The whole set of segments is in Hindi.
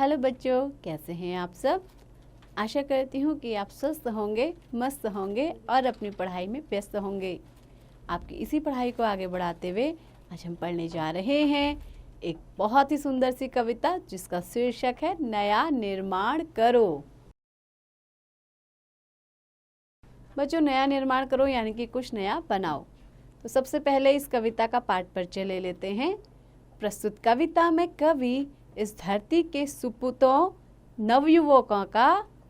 हेलो बच्चों, कैसे हैं आप सब। आशा करती हूँ कि आप स्वस्थ होंगे, मस्त होंगे और अपनी पढ़ाई में व्यस्त होंगे। आपकी इसी पढ़ाई को आगे बढ़ाते हुए आज हम पढ़ने जा रहे हैं एक बहुत ही सुंदर सी कविता जिसका शीर्षक है नया निर्माण करो। बच्चों, नया निर्माण करो यानी कि कुछ नया बनाओ। तो सबसे पहले इस कविता का पाठ परिचय ले लेते हैं। प्रस्तुत कविता में कवि इस धरती के सुपूतों नवयुवकों का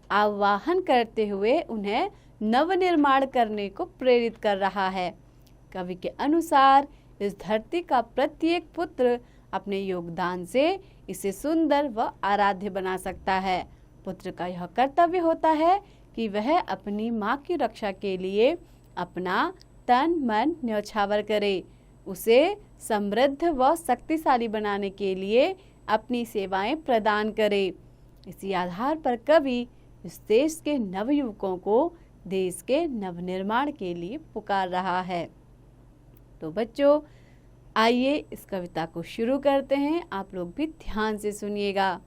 आह्वान करते हुए उन्हें नवनिर्माण करने को प्रेरित कर रहा है। कवि के अनुसार इस धरती का प्रत्येक पुत्र अपने योगदान से इसे सुंदर व आराध्य बना सकता है। पुत्र का यह कर्तव्य होता है कि वह अपनी माँ की रक्षा के लिए अपना तन मन न्यौछावर करे, उसे समृद्ध व शक्तिशाली बनाने के लिए अपनी सेवाएं प्रदान करे। इसी आधार पर कवि इस देश के नवयुवकों को देश के नवनिर्माण के लिए पुकार रहा है। तो बच्चों, आइए इस कविता को शुरू करते हैं। आप लोग भी ध्यान से सुनिएगा।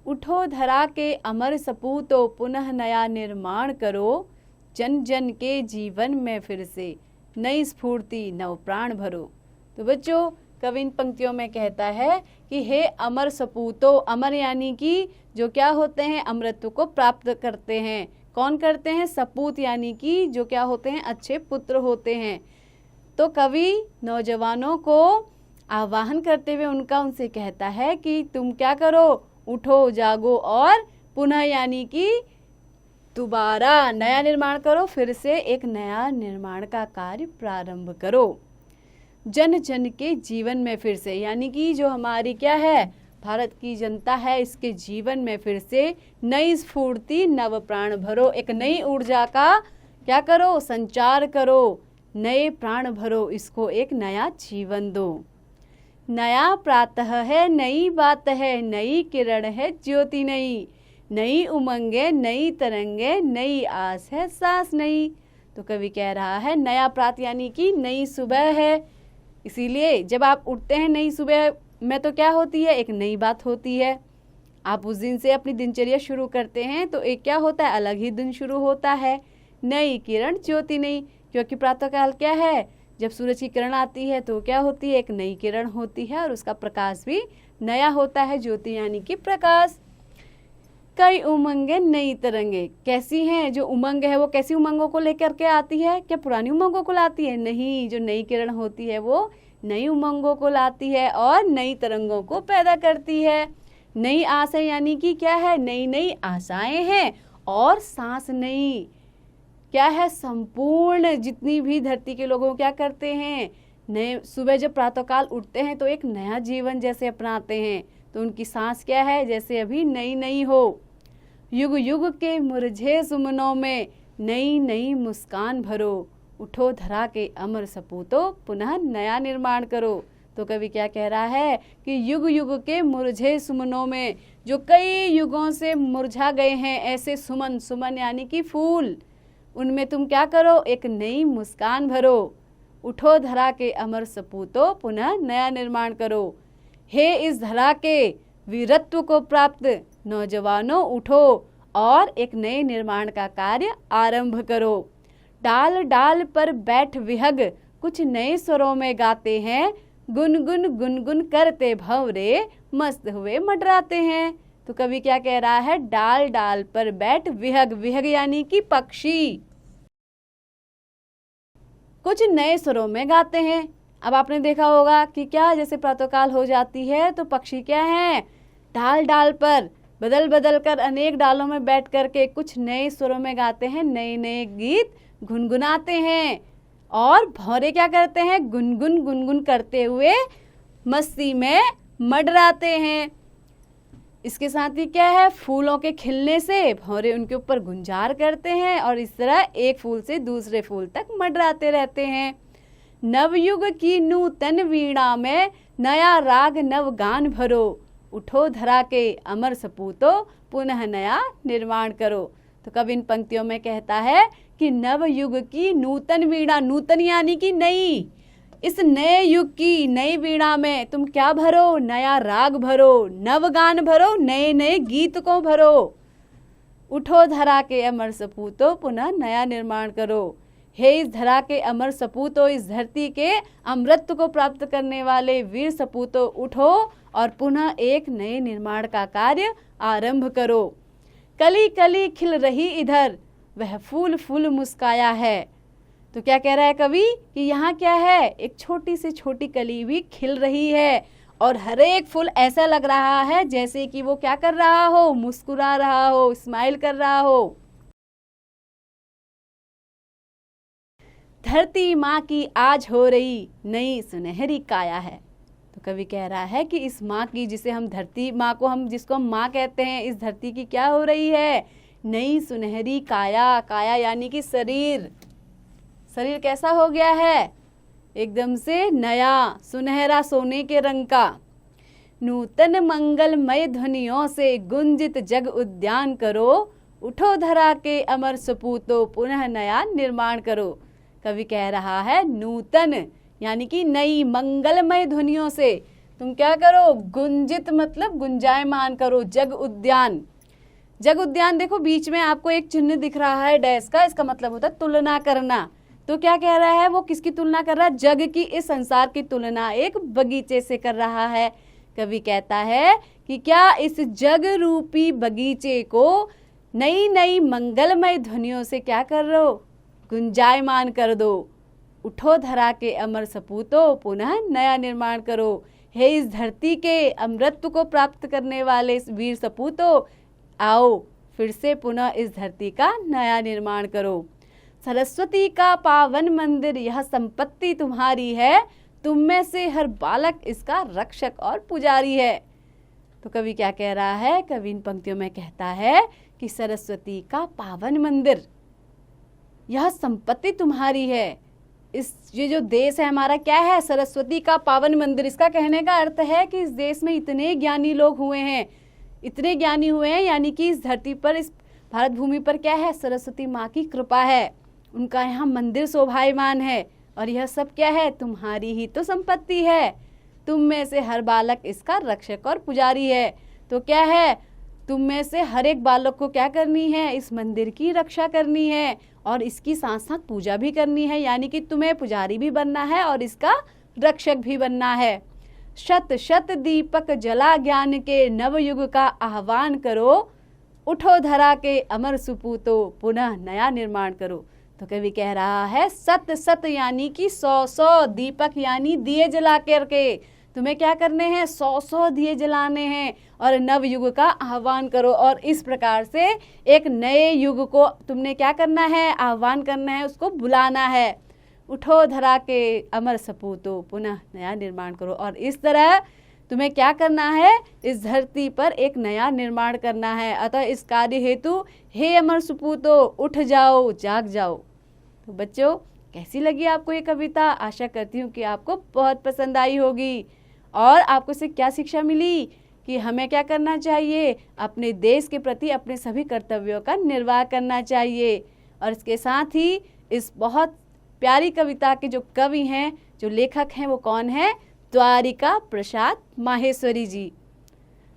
उठो धरा के अमर सपूतों, पुनः नया निर्माण करो। जन जन के जीवन में फिर से नई स्फूर्ति नव प्राण भरो। तो बच्चों, कवि इन पंक्तियों में कहता है कि हे अमर सपूतों, अमर यानी कि जो क्या होते हैं, अमरत्व को प्राप्त करते हैं। कौन करते हैं? सपूत यानी कि जो क्या होते हैं, अच्छे पुत्र होते हैं। तो कवि नौजवानों को आह्वान करते हुए उनसे कहता है कि तुम क्या करो, उठो जागो और पुनः यानी कि दोबारा नया निर्माण करो, फिर से एक नया निर्माण का कार्य प्रारंभ करो। जन जन के जीवन में फिर से यानी कि जो हमारी क्या है, भारत की जनता है, इसके जीवन में फिर से नई स्फूर्ति नव प्राण भरो। एक नई ऊर्जा का क्या करो, संचार करो, नए प्राण भरो, इसको एक नया जीवन दो। नया प्रातः है, नई बात है, नई किरण है, ज्योति नई, नई उमंगे, नई तरंगे, नई आस है, सांस नई। तो कवि कह रहा है नया प्रात यानी कि नई सुबह है। इसीलिए जब आप उठते हैं नई सुबह में तो क्या होती है, एक नई बात होती है। आप उस दिन से अपनी दिनचर्या शुरू करते हैं तो एक क्या होता है, अलग ही दिन शुरू होता है। नई किरण ज्योति नई, क्योंकि प्रातःकाल क्या है, जब सूरज की किरण आती है तो क्या होती है, एक नई किरण होती है और उसका प्रकाश भी नया होता है। ज्योति यानी कि प्रकाश। कई उमंगे नई तरंगे, कैसी हैं? जो उमंग है वो कैसी उमंगों को लेकर के आती है? क्या पुरानी उमंगों को लाती है? नहीं, जो नई किरण होती है वो नई उमंगों को लाती है और नई तरंगों को पैदा करती है। नई आस है यानी कि क्या है, नई नई आशाएं हैं। और सांस नई क्या है, संपूर्ण जितनी भी धरती के लोगों क्या करते हैं, नए सुबह जब प्रातःकाल उठते हैं तो एक नया जीवन जैसे अपनाते हैं, तो उनकी सांस क्या है, जैसे अभी नई नई हो। युग युग के मुरझे सुमनों में नई नई मुस्कान भरो। उठो धरा के अमर सपूतों, पुनः नया निर्माण करो। तो कवि क्या कह रहा है कि युग युग के मुरझे सुमनों में, जो कई युगों से मुरझा गए हैं ऐसे सुमन, सुमन यानी कि फूल, उनमें तुम क्या करो, एक नई मुस्कान भरो। उठो धरा के अमर सपूतों, पुनः नया निर्माण करो। हे इस धरा के वीरत्व को प्राप्त नौजवानों, उठो और एक नए निर्माण का कार्य आरंभ करो। डाल डाल पर बैठ विहग, कुछ नए स्वरों में गाते हैं। गुनगुन गुनगुन करते भंवरे, मस्त हुए मंडराते हैं। तो कवि क्या कह रहा है, डाल डाल पर बैठ विहग, विहग यानी कि पक्षी, कुछ नए स्वरों में गाते हैं। अब आपने देखा होगा कि क्या, जैसे प्रातःकाल हो जाती है तो पक्षी क्या है, डाल डाल पर बदल बदल कर अनेक डालों में बैठ करके कुछ नए स्वरों में गाते हैं, नए नए गीत गुनगुनाते हैं। और भौरे क्या करते हैं, गुनगुन गुनगुन करते हुए मस्ती में मंडराते हैं। इसके साथ ही क्या है, फूलों के खिलने से भौरे उनके ऊपर गुंजार करते हैं और इस तरह एक फूल से दूसरे फूल तक मंडराते रहते हैं। नवयुग की नूतन वीणा में नया राग नव गान भरो। उठो धरा के अमर सपूतों, पुनः नया निर्माण करो। तो कवि इन पंक्तियों में कहता है कि नव युग की नूतन वीणा, नूतन यानी कि नई, इस नए युग की नई वीणा में तुम क्या भरो, नया राग भरो, नवगान भरो, नए नए गीत को भरो। उठो धरा के अमर सपूतो, पुनः नया निर्माण करो। हे इस धरा के अमर सपूतो, इस धरती के अमृत को प्राप्त करने वाले वीर सपूतो, उठो और पुनः एक नए निर्माण का कार्य आरंभ करो। कली कली खिल रही इधर, वह फूल फूल मुस्काया है। तो क्या कह रहा है कवि कि यहाँ क्या है, एक छोटी से छोटी कली भी खिल रही है और हर एक फूल ऐसा लग रहा है जैसे कि वो क्या कर रहा हो, मुस्कुरा रहा हो, स्माइल कर रहा हो। धरती माँ की आज हो रही नई सुनहरी काया है। तो कवि कह रहा है कि इस माँ की, जिसे हम धरती माँ को हम जिसको हम माँ कहते हैं, इस धरती की क्या हो रही है, नई सुनहरी काया। काया यानी कि शरीर। शरीर कैसा हो गया है, एकदम से नया, सुनहरा, सोने के रंग का। नूतन मंगलमय ध्वनियों से गुंजित जग उद्यान करो। उठो धरा के अमर सपूतो, पुनः नया निर्माण करो। कवि कह रहा है नूतन यानी कि नई, मंगलमय ध्वनियों से तुम क्या करो, गुंजित मतलब गुंजायमान करो। जग उद्यान, जग उद्यान देखो बीच में आपको एक चिन्ह दिख रहा है डैश का, इसका मतलब होता है तुलना करना। तो क्या कह रहा है, वो किसकी तुलना कर रहा है, जग की, इस संसार की तुलना एक बगीचे से कर रहा है। कवि कहता है कि क्या इस जग रूपी बगीचे को नई नई मंगलमय ध्वनियों से क्या कर रहे हो, गुंजायमान कर दो। उठो धरा के अमर सपूतो, पुनः नया निर्माण करो। हे इस धरती के अमृत को प्राप्त करने वाले इस वीर सपूतो, आओ फिर से पुनः इस धरती का नया निर्माण करो। सरस्वती का पावन मंदिर, यह संपत्ति तुम्हारी है। तुम में से हर बालक इसका रक्षक और पुजारी है। तो कवि क्या कह रहा है, कवि इन पंक्तियों में कहता है कि सरस्वती का पावन मंदिर, यह संपत्ति तुम्हारी है। ये जो देश है हमारा क्या है, सरस्वती का पावन मंदिर। इसका कहने का अर्थ है कि इस देश में इतने ज्ञानी लोग हुए हैं, इतने ज्ञानी हुए हैं, यानी कि इस धरती पर, इस भारत भूमि पर क्या है, सरस्वती माँ की कृपा है। उनका यहाँ मंदिर शोभायमान है और यह सब क्या है, तुम्हारी ही तो संपत्ति है। तुम में से हर बालक इसका रक्षक और पुजारी है। तो क्या है, तुम में से हर एक बालक को क्या करनी है, इस मंदिर की रक्षा करनी है और इसकी साथ साथ पूजा भी करनी है, यानी कि तुम्हें पुजारी भी बनना है और इसका रक्षक भी बनना है। शत शत दीपक जला ज्ञान के, नवयुग का आह्वान करो। उठो धरा के अमर सपूतो, पुनः नया निर्माण करो। तो कवि कह रहा है सत सत यानी कि 100 दीपक यानी दिए जला करके तुम्हें क्या करने हैं, 100 दिए जलाने हैं और नव युग का आह्वान करो। और इस प्रकार से एक नए युग को तुमने क्या करना है, आह्वान करना है, उसको बुलाना है। उठो धरा के अमर सपूतो, पुनः नया निर्माण करो। और इस तरह तुम्हें क्या करना है, इस धरती पर एक नया निर्माण करना है। अतः इस कार्य हेतु हे अमर सपूतो, उठ जाओ, जाग जाओ। तो बच्चों, कैसी लगी आपको ये कविता? आशा करती हूँ कि आपको बहुत पसंद आई होगी। और आपको इससे क्या शिक्षा मिली कि हमें क्या करना चाहिए, अपने देश के प्रति अपने सभी कर्तव्यों का निर्वाह करना चाहिए। और इसके साथ ही इस बहुत प्यारी कविता के जो कवि हैं, जो लेखक हैं, वो कौन है, द्वारिका प्रसाद माहेश्वरी जी।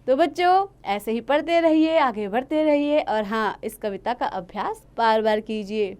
तो बच्चों, ऐसे ही पढ़ते रहिए, आगे बढ़ते रहिए और हाँ, इस कविता का अभ्यास बार बार कीजिए।